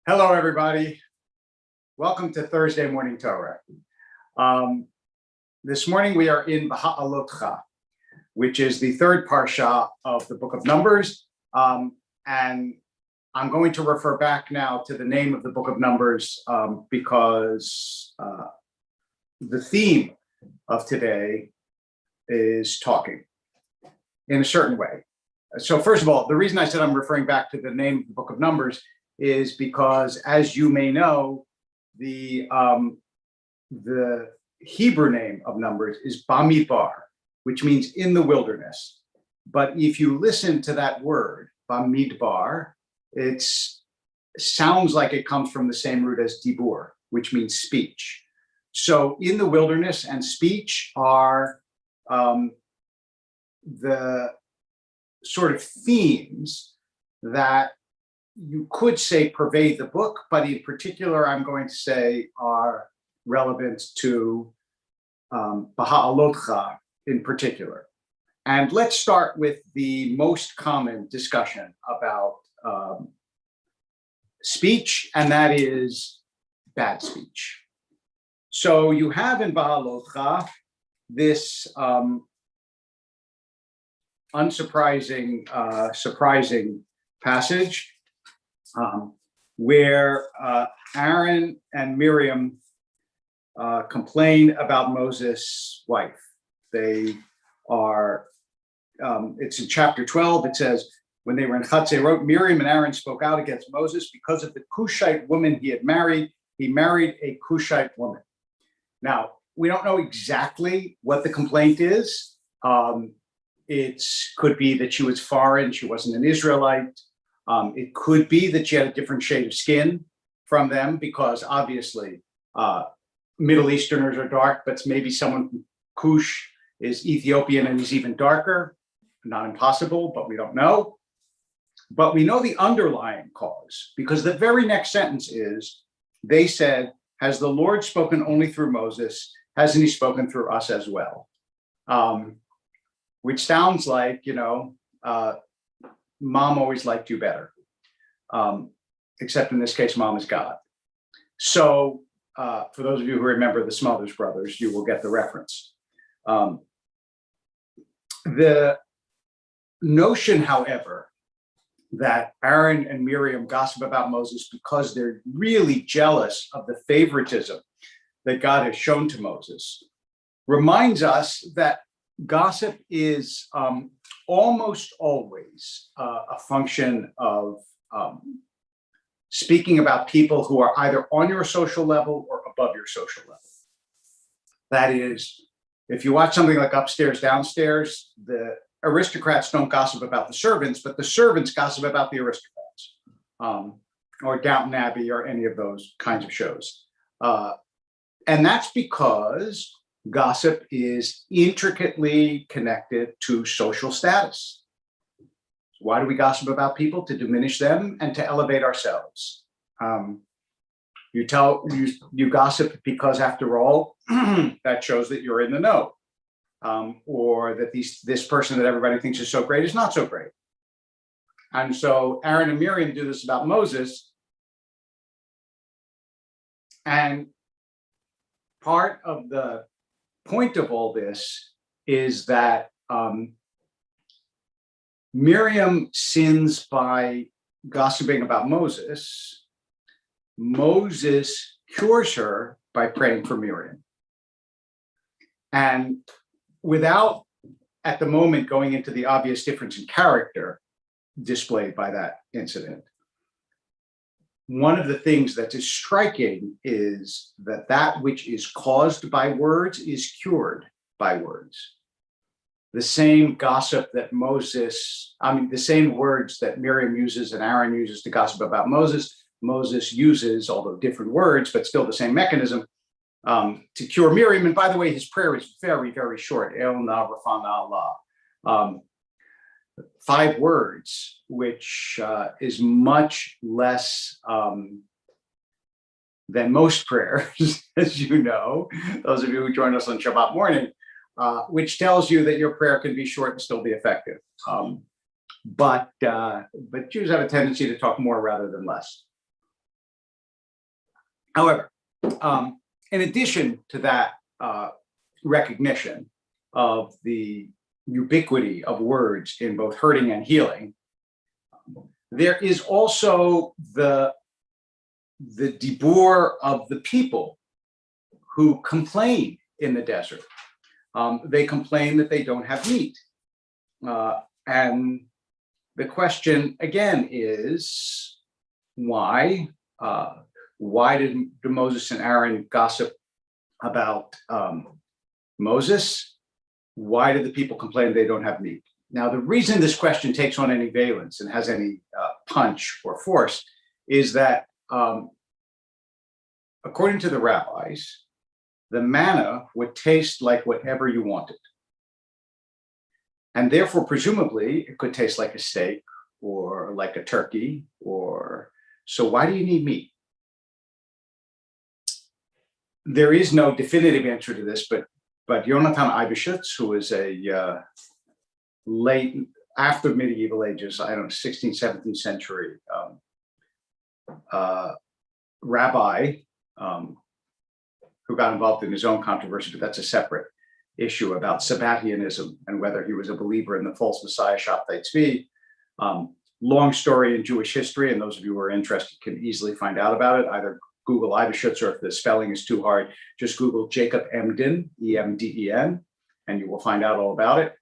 Hello, everybody. Welcome to Thursday Morning Torah. This morning we are in Baha'alotcha, which is the third parsha of the book of Numbers. And I'm going to refer back now to the name of the book of Numbers because the theme of today is talking in a certain way. So first of all, the reason I said I'm referring back to the name of the book of Numbers is because, as you may know, the Hebrew name of Numbers is Bamidbar, which means in the wilderness. But if you listen to that word, Bamidbar, it sounds like it comes from the same root as dibur, which means speech. So in the wilderness and speech are the sort of themes that you could say pervade the book, but in particular, I'm going to say are relevant to Baha'alotcha in particular. And let's start with the most common discussion about speech, and that is bad speech. So you have in Baha'alotcha this unsurprising, surprising passage where Aaron and Miriam complain about Moses' wife. They are, it's in chapter 12, it says, when they were in Chatzerot, Miriam and Aaron spoke out against Moses because of the Cushite woman he had married. He married a Cushite woman. Now, we don't know exactly what the complaint is. It could be that she was foreign, she wasn't an Israelite. It could be that she had a different shade of skin from them, because obviously Middle Easterners are dark, but maybe someone from Cush is Ethiopian and is even darker. Not impossible, but we don't know. But we know the underlying cause, because the very next sentence is, they said, has the Lord spoken only through Moses? Hasn't he spoken through us as well? Which sounds like, Mom always liked you better, except in this case, Mom is God. So for those of you who remember the Smothers Brothers, you will get the reference. The notion, however, that Aaron and Miriam gossip about Moses because they're really jealous of the favoritism that God has shown to Moses reminds us that gossip is almost always a function of speaking about people who are either on your social level or above your social level. That is, if you watch something like Upstairs, Downstairs, the aristocrats don't gossip about the servants, but the servants gossip about the aristocrats, or Downton Abbey or any of those kinds of shows. And that's because gossip is intricately connected to social status. Why do we gossip about people? To diminish them and to elevate ourselves. You gossip because, after all, that shows that you're in the know, or that this person that everybody thinks is so great is not so great. And so Aaron and Miriam do this about Moses, and part of the point of all this is that Miriam sins by gossiping about Moses. Moses cures her by praying for Miriam. And without, at the moment, going into the obvious difference in character displayed by that incident, one of the things that is striking is that that which is caused by words is cured by words. The same gossip that the same words that Miriam uses and Aaron uses to gossip about Moses, Moses uses, although different words, but still the same mechanism, to cure Miriam. And by the way, his prayer is very, very short. El na rafana Allah. 5 words, which is much less than most prayers, as you know, those of you who join us on Shabbat morning, which tells you that your prayer can be short and still be effective. But Jews have a tendency to talk more rather than less. However, in addition to that recognition of the ubiquity of words in both hurting and healing, there is also the dibur of the people who complain in the desert. They complain that they don't have meat. And the question again is, why? Why did Moses and Aaron gossip about Moses? Why did the people complain they don't have meat? Now, the reason this question takes on any valence and has any punch or force is that, according to the rabbis, the manna would taste like whatever you wanted. And therefore, presumably, it could taste like a steak or like a turkey, so why do you need meat? There is no definitive answer to this, but Yonatan Eibeshitz, who is a late, after medieval ages, 16th, 17th century rabbi, who got involved in his own controversy, but that's a separate issue about Sabbatianism and whether he was a believer in the false Messiah Shabtai Tzvi. Long story in Jewish history, and those of you who are interested can easily find out about it. Either Google Eibeshitz, or if the spelling is too hard, just Google Jacob Emden, E-M-D-E-N, and you will find out all about it.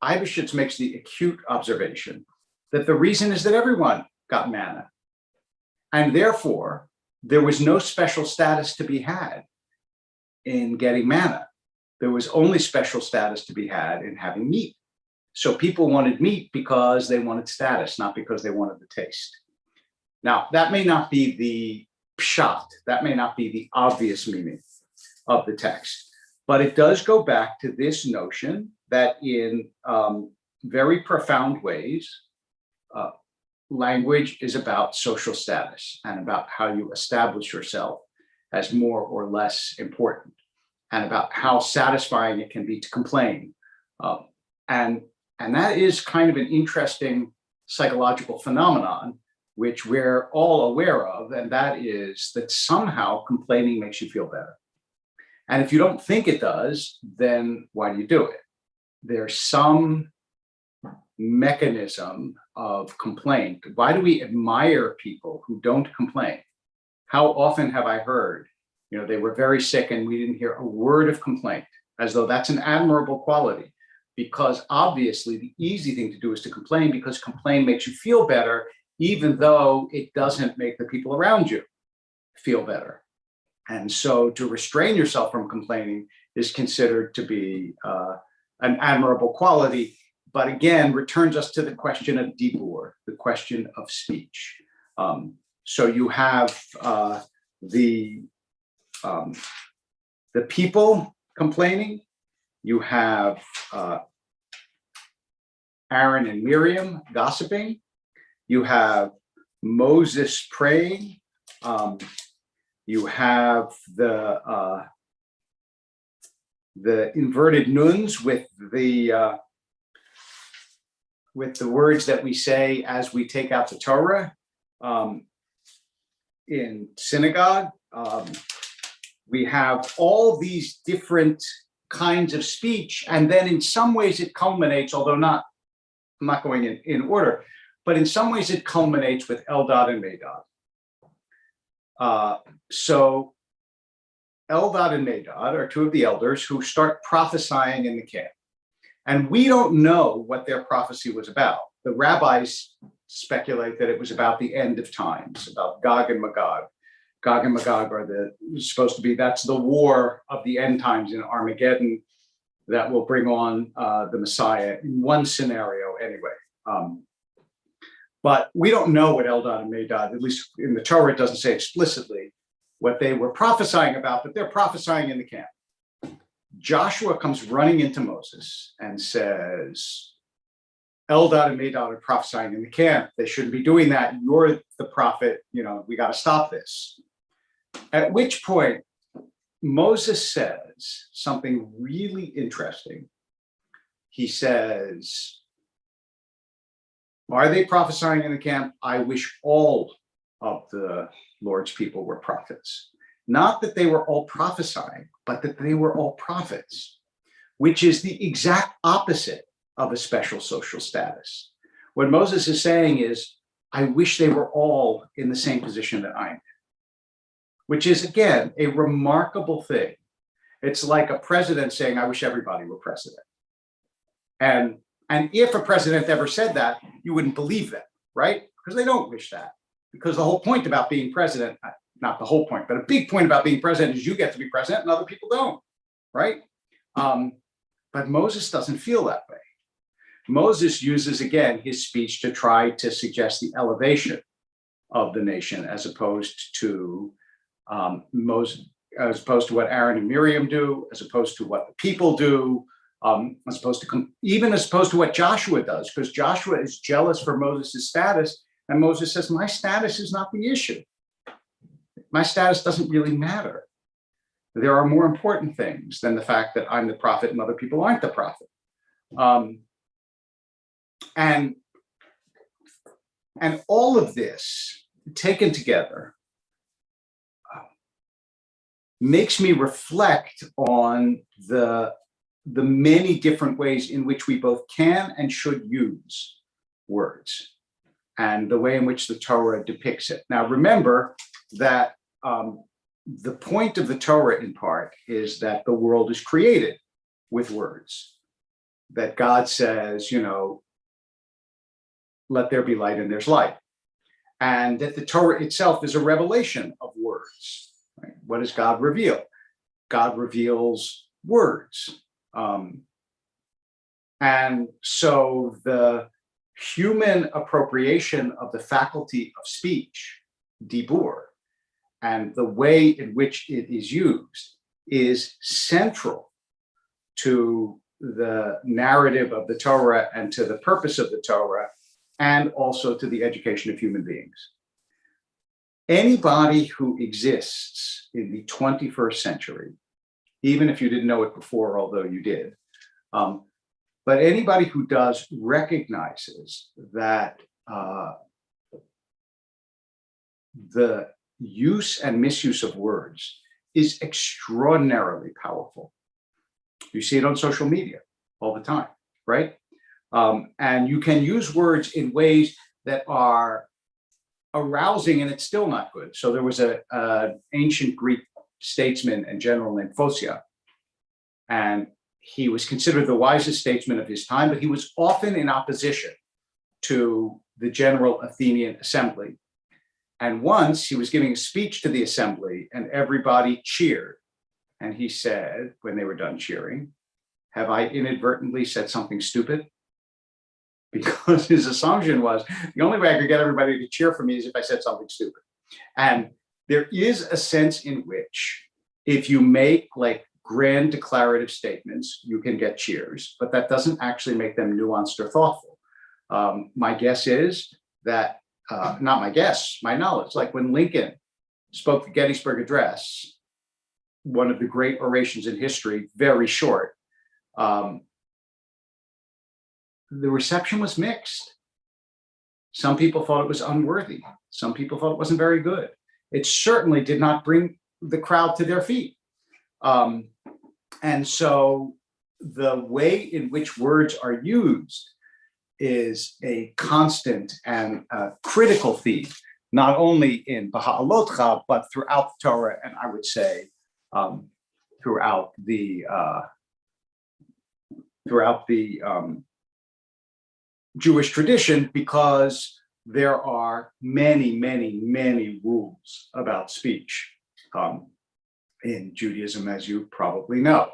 Eibeshitz makes the acute observation that the reason is that everyone got manna, and therefore there was no special status to be had in getting manna. There was only special status to be had in having meat. So people wanted meat because they wanted status, not because they wanted the taste. Now, that may not be the pshat, that may not be the obvious meaning of the text, but it does go back to this notion that in very profound ways, language is about social status and about how you establish yourself as more or less important, and about how satisfying it can be to complain. And that is kind of an interesting psychological phenomenon, which we're all aware of, and that is that somehow complaining makes you feel better. And if you don't think it does, then why do you do it? There's some mechanism of complaint. Why do we admire people who don't complain? How often have I heard, they were very sick and we didn't hear a word of complaint, as though that's an admirable quality, because obviously the easy thing to do is to complain, because complain makes you feel better, even though it doesn't make the people around you feel better. And so to restrain yourself from complaining is considered to be an admirable quality, but again, returns us to the question of dibur, the question of speech. So you have the people complaining, you have Aaron and Miriam gossiping, you have Moses praying, you have the inverted nuns with the words that we say as we take out the Torah in synagogue. We have all these different kinds of speech, and then in some ways it culminates, although I'm not going in order, but in some ways it culminates with Eldad and Maydah. So Eldad and Maydah are two of the elders who start prophesying in the camp. And we don't know what their prophecy was about. The rabbis speculate that it was about the end of times, about Gog and Magog. Gog and Magog are that's the war of the end times in Armageddon that will bring on the Messiah in one scenario anyway. But we don't know what Eldad and Maydah, at least in the Torah, it doesn't say explicitly what they were prophesying about, but they're prophesying in the camp. Joshua comes running into Moses and says, Eldad and Maydah are prophesying in the camp. They shouldn't be doing that. You're the prophet. We got to stop this. At which point, Moses says something really interesting. He says, Are they prophesying in the camp? I wish all of the Lord's people were prophets. Not that they were all prophesying, but that they were all prophets, which is the exact opposite of a special social status. What Moses is saying is, I wish they were all in the same position that I am, which is, again, a remarkable thing. It's like a president saying, I wish everybody were president. And if a president ever said that, you wouldn't believe them, right? Because they don't wish that. Because the whole point about being president, not the whole point, but a big point about being president is you get to be president and other people don't, right? But Moses doesn't feel that way. Moses uses, again, his speech to try to suggest the elevation of the nation as opposed to what Aaron and Miriam do, as opposed to what the people do, as opposed to what Joshua does, because Joshua is jealous for Moses' status, and Moses says, my status is not the issue. My status doesn't really matter. There are more important things than the fact that I'm the prophet and other people aren't the prophet. And all of this taken together makes me reflect on the many different ways in which we both can and should use words and the way in which the Torah depicts it. Now, remember that the point of the Torah in part is that the world is created with words, that God says, let there be light and there's light. And that the Torah itself is a revelation of words. Right? What does God reveal? God reveals words. And so the human appropriation of the faculty of speech, dibur, and the way in which it is used is central to the narrative of the Torah and to the purpose of the Torah, and also to the education of human beings. Anybody who exists in the 21st century, even if you didn't know it before, although you did, but anybody who does recognizes that the use and misuse of words is extraordinarily powerful. You see it on social media all the time, right? And you can use words in ways that are arousing and it's still not good. So there was an ancient Greek statesman and general named Phocion, and he was considered the wisest statesman of his time, but he was often in opposition to the general Athenian assembly. And once he was giving a speech to the assembly and everybody cheered. And he said, when they were done cheering, have I inadvertently said something stupid? Because his assumption was the only way I could get everybody to cheer for me is if I said something stupid. And there is a sense in which if you make like grand declarative statements, you can get cheers, but that doesn't actually make them nuanced or thoughtful. My guess is that, not my guess, my knowledge, like when Lincoln spoke the Gettysburg Address, one of the great orations in history, very short, the reception was mixed. Some people thought it was unworthy. Some people thought it wasn't very good. It certainly did not bring the crowd to their feet. And so the way in which words are used is a constant and critical theme, not only in Baha'alotcha, but throughout the Torah, and I would say throughout the Jewish tradition, because there are many, many, many rules about speech in Judaism, as you probably know,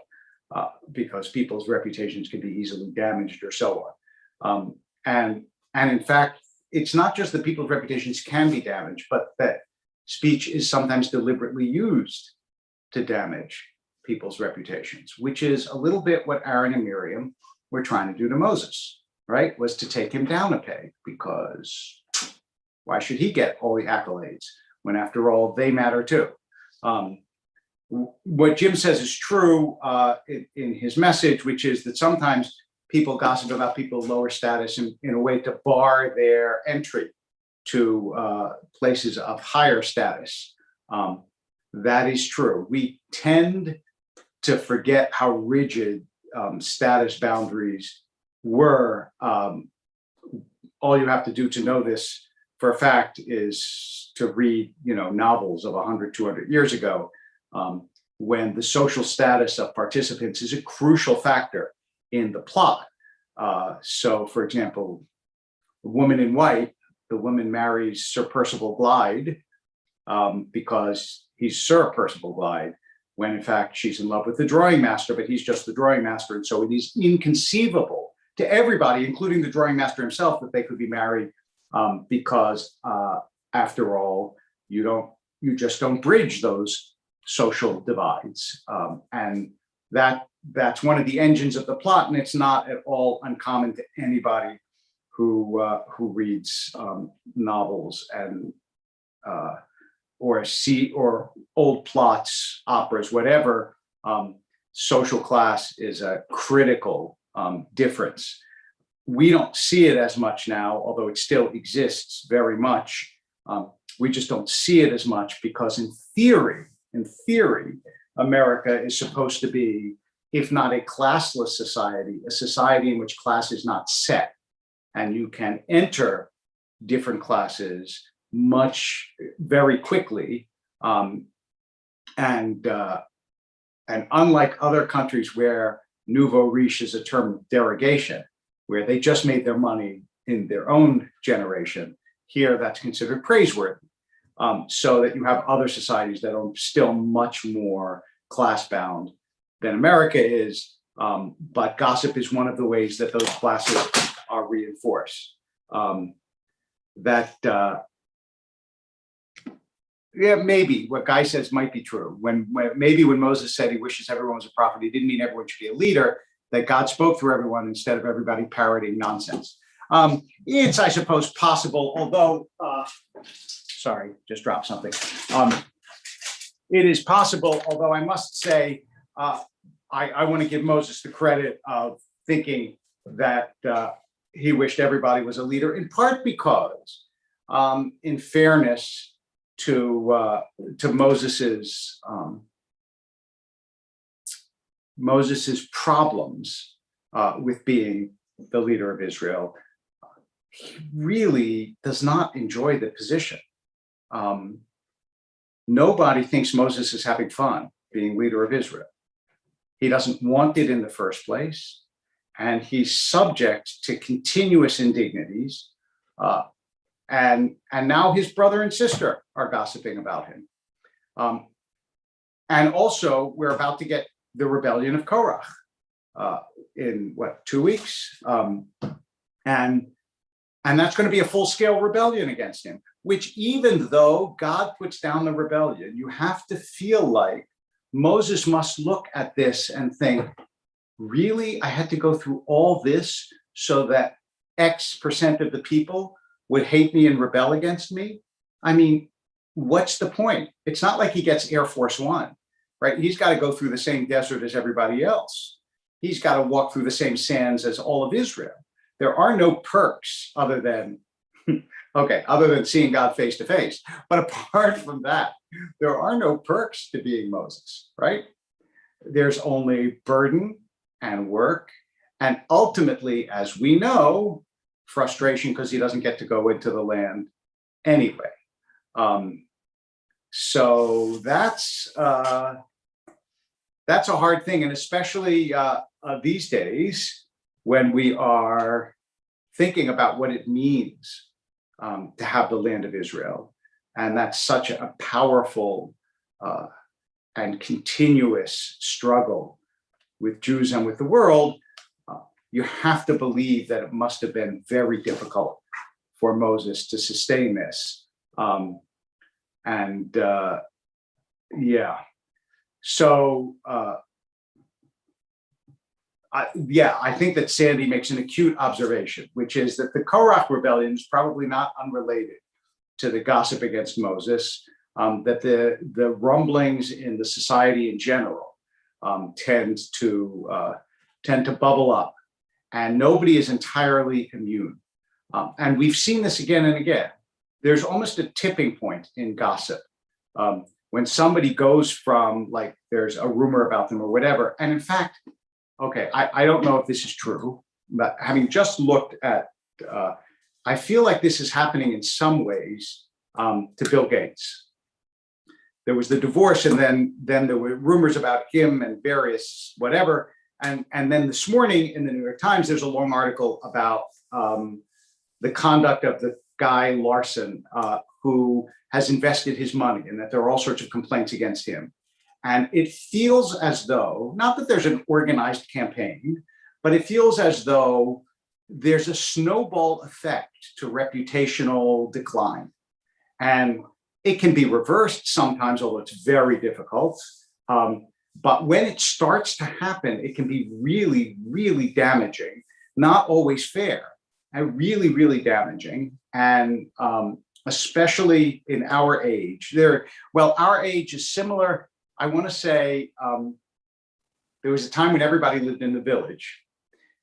because people's reputations can be easily damaged or so on. And in fact, it's not just that people's reputations can be damaged, but that speech is sometimes deliberately used to damage people's reputations, which is a little bit what Aaron and Miriam were trying to do to Moses, right? Was to take him down a peg, because why should he get all the accolades when, after all, they matter too? What Jim says is true in his message, which is that sometimes people gossip about people of lower status in a way to bar their entry to places of higher status. That is true. We tend to forget how rigid status boundaries were. All you have to do to know this for a fact is to read, novels of 100, 200 years ago, when the social status of participants is a crucial factor in the plot. So, for example, The Woman in White, the woman marries Sir Percival Glyde because he's Sir Percival Glyde, when in fact she's in love with the drawing master, but he's just the drawing master. And so it is inconceivable to everybody, including the drawing master himself, that they could be married because after all, you just don't bridge those social divides. And that's one of the engines of the plot, and it's not at all uncommon to anybody who reads novels and or old plots, operas, whatever. Social class is a critical difference. We don't see it as much now, although it still exists very much. We just don't see it as much because in theory, America is supposed to be, if not a classless society, a society in which class is not set, and you can enter different classes very quickly. And unlike other countries where nouveau riche is a term of derogation, where they just made their money in their own generation, here that's considered praiseworthy. So that you have other societies that are still much more class bound than America is. But gossip is one of the ways that those classes are reinforced. Maybe what Guy says might be true. When Moses said he wishes everyone was a prophet, he didn't mean everyone should be a leader, that God spoke through everyone instead of everybody parroting nonsense. It's, I suppose, possible, although, sorry, just dropped something. It is possible, although I must say, I want to give Moses the credit of thinking that he wished everybody was a leader, in part because, in fairness to Moses's problems with being the leader of Israel, he really does not enjoy the position. Nobody thinks Moses is having fun being leader of Israel. He doesn't want it in the first place, and he's subject to continuous indignities. And now his brother and sister are gossiping about him. And also, we're about to get the rebellion of Korach in 2 weeks? And that's going to be a full-scale rebellion against him, which, even though God puts down the rebellion, you have to feel like Moses must look at this and think, really, I had to go through all this so that X% of the people would hate me and rebel against me? I mean, what's the point? It's not like he gets Air Force One, right? He's got to go through the same desert as everybody else. He's got to walk through the same sands as all of Israel. There are no perks other than seeing God face to face. But apart from that, there are no perks to being Moses, right? There's only burden and work, and ultimately, as we know, frustration because he doesn't get to go into the land anyway. So that's a hard thing, and especially these days when we are thinking about what it means to have the land of Israel, and that's such a powerful and continuous struggle with Jews and with the world. You have to believe that it must have been very difficult for Moses to sustain this. So I think that Sandy makes an acute observation, which is that the Korach rebellion is probably not unrelated to the gossip against Moses, that the rumblings in the society in general tend to bubble up and nobody is entirely immune. And we've seen this again and again. There's almost a tipping point in gossip. When somebody goes from, like, there's a rumor about them or whatever. And in fact, okay, I don't know if this is true, but having just looked at, I feel like this is happening in some ways to Bill Gates. There was the divorce, and then there were rumors about him and various whatever. And then this morning in the New York Times, there's a long article about the conduct of the guy Larson, who has invested his money, and that there are all sorts of complaints against him. And it feels as though, not that there's an organized campaign, but it feels as though there's a snowball effect to reputational decline. And it can be reversed sometimes, although it's very difficult. But when it starts to happen, it can be really, really damaging, not always fair, and really, really damaging. And especially in our age, our age is similar. I want to say there was a time when everybody lived in the village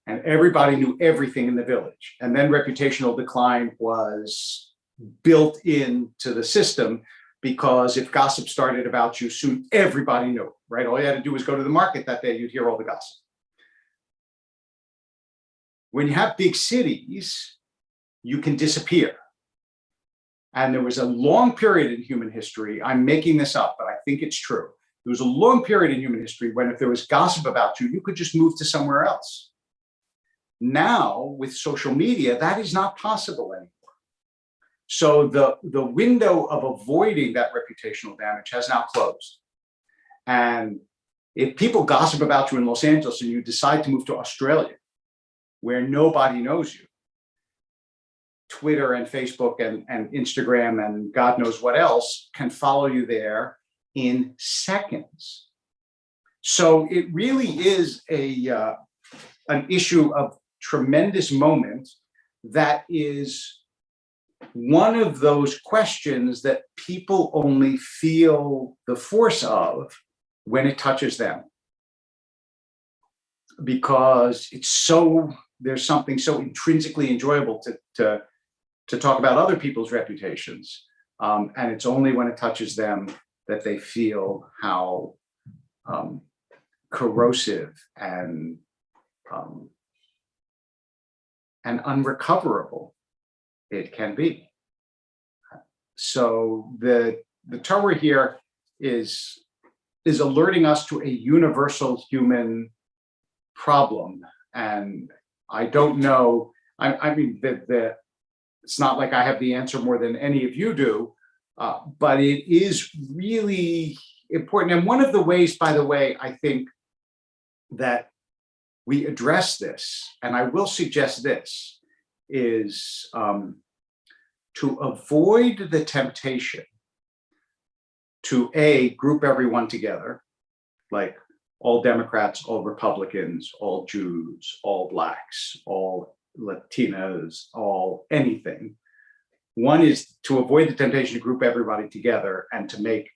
and everybody knew everything in the village. And then reputational decline was built into the system, because if gossip started about you, soon everybody knew, right? All you had to do was go to the market that day, you'd hear all the gossip. When you have big cities, you can disappear. And there was a long period in human history, I'm making this up, but I think it's true. There was a long period in human history when if there was gossip about you, you could just move to somewhere else. Now, with social media, that is not possible anymore. So the window of avoiding that reputational damage has now closed. And if people gossip about you in Los Angeles and you decide to move to Australia, where nobody knows you, Twitter and Facebook and Instagram and God knows what else can follow you there in seconds. So it really is an issue of tremendous moment that is one of those questions that people only feel the force of when it touches them. Because there's something so intrinsically enjoyable to talk about other people's reputations. And it's only when it touches them that they feel how corrosive and unrecoverable it can be. So the Torah here is alerting us to a universal human problem. And I don't know, I mean, it's not like I have the answer more than any of you do, but it is really important. And one of the ways, by the way, I think that we address this, and I will suggest this, is to avoid the temptation to group everyone together, like all Democrats, all Republicans, all Jews, all Blacks, all Latinos, all anything. One is to avoid the temptation to group everybody together and to make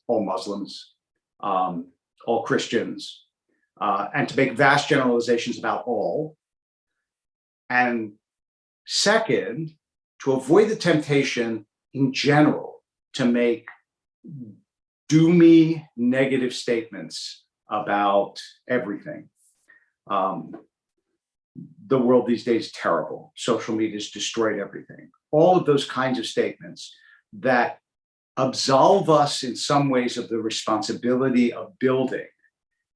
all Muslims, all Christians, and to make vast generalizations about all. And second, to avoid the temptation in general to make doomy negative statements about everything. The world these days is terrible. Social media has destroyed everything. All of those kinds of statements that absolve us in some ways of the responsibility of building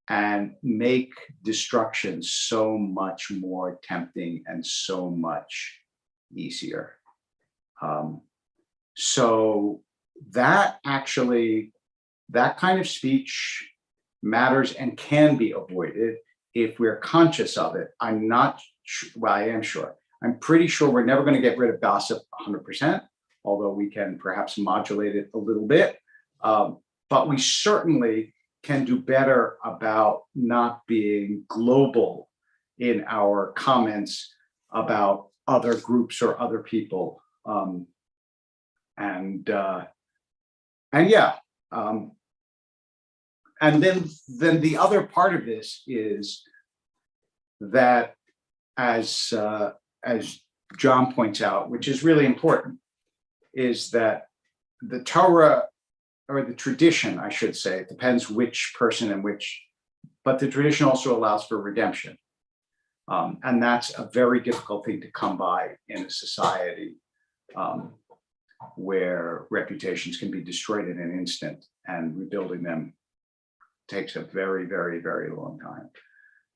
and make destruction so much more tempting and so much easier. So that kind of speech matters and can be avoided if we're conscious of it. I'm not sure, well, I am sure. I'm pretty sure we're never going to get rid of gossip 100%, although we can perhaps modulate it a little bit. But we certainly can do better about not being global in our comments about other groups or other people. And then the other part of this is that, as John points out, which is really important, is that the Torah, or the tradition, I should say, it depends which person and which, but the tradition also allows for redemption. And that's a very difficult thing to come by in a society where reputations can be destroyed in an instant, and rebuilding them takes a very, very, very long time.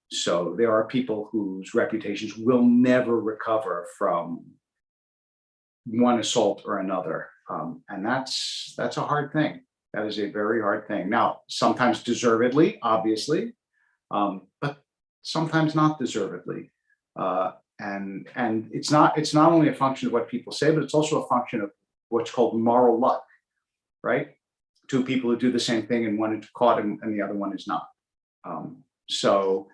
So there are people whose reputations will never recover from one assault or another. And that's a hard thing. That is a very hard thing. Now, sometimes deservedly, obviously, but sometimes not deservedly. And it's not only a function of what people say, but it's also a function of what's called moral luck, right? Two people who do the same thing, and one is caught and the other one is not. So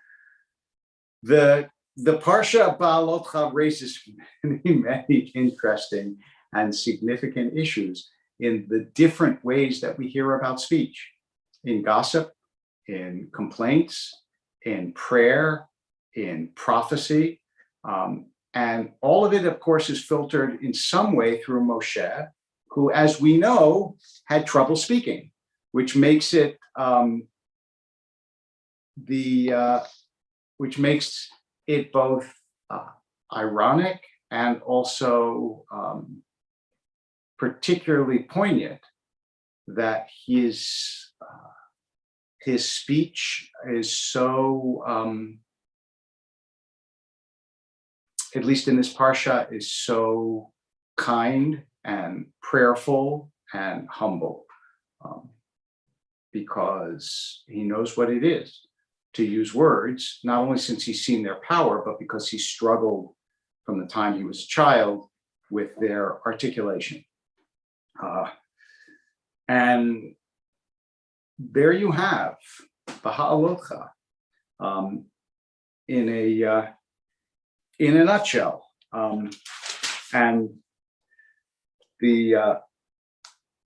the Parsha Ba'alotcha raises many interesting and significant issues in the different ways that we hear about speech, in gossip, in complaints, in prayer, in prophecy. And all of it, of course, is filtered in some way through Moshe, who, as we know, had trouble speaking, which makes it which makes it both ironic and also particularly poignant that his speech is so, at least in this parsha, is so kind and prayerful and humble, because he knows what it is to use words, not only since he's seen their power, but because he struggled from the time he was a child with their articulation. And there you have Ba'alotcha in a nutshell. And the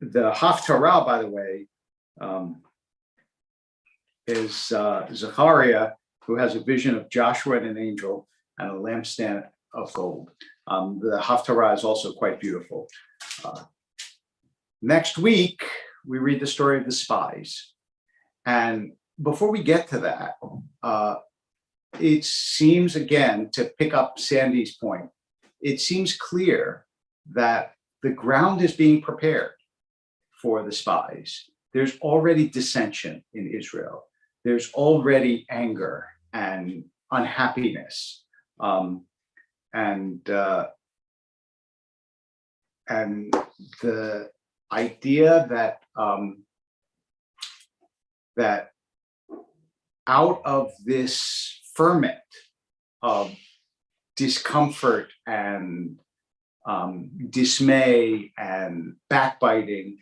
Haftarah, by the way, is Zechariah, who has a vision of Joshua and an angel and a lampstand of gold. The Haftarah is also quite beautiful. Next week, we read the story of the spies. And before we get to that, it seems, again, to pick up Sandy's point, it seems clear that the ground is being prepared for the spies. There's already dissension in Israel. There's already anger and unhappiness. And the idea that that out of this ferment of discomfort and dismay and backbiting,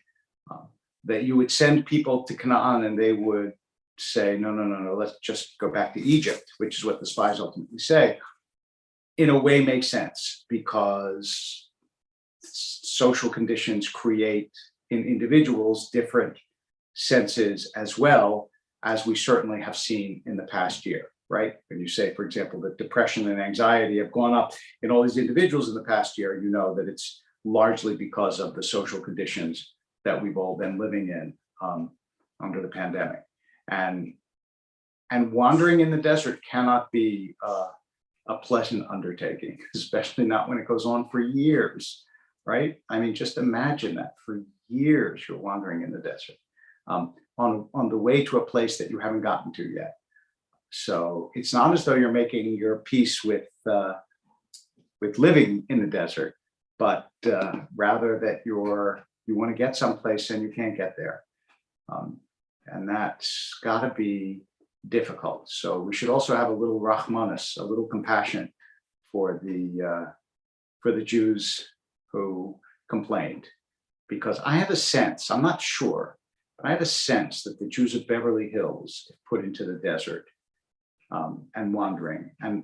that you would send people to Canaan and they would say, no, let's just go back to Egypt, which is what the spies ultimately say, in a way makes sense, because social conditions create in individuals different senses, as well as we certainly have seen in the past year, right? When you say, for example, that depression and anxiety have gone up in all these individuals in the past year, you know that it's largely because of the social conditions that we've all been living in under the pandemic. And wandering in the desert cannot be a pleasant undertaking, especially not when it goes on for years, right? I mean, just imagine that for years you're wandering in the desert on the way to a place that you haven't gotten to yet. So it's not as though you're making your peace with living in the desert, but rather that you want to get someplace and you can't get there. And that's got to be difficult. So we should also have a little rachmanis, a little compassion for the Jews who complained, because I have a sense, I'm not sure, but I have a sense that the Jews of Beverly Hills, if put into the desert and wandering, and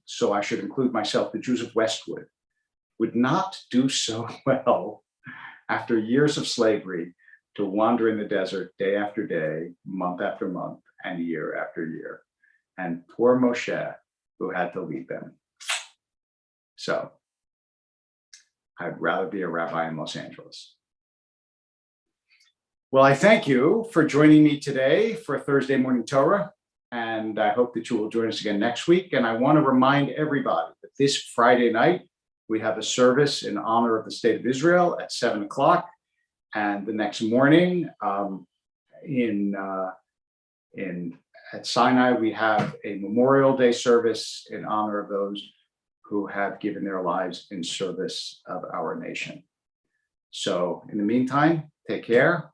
so I should include myself, the Jews of Westwood, would not do so well after years of slavery to wander in the desert day after day, month after month, and year after year. And poor Moshe who had to lead them. So I'd rather be a rabbi in Los Angeles. Well, I thank you for joining me today for Thursday Morning Torah, and I hope that you will join us again next week. And I want to remind everybody that this Friday night, we have a service in honor of the State of Israel at 7 o'clock. And the next morning at Sinai, we have a Memorial Day service in honor of those who have given their lives in service of our nation. So in the meantime, take care.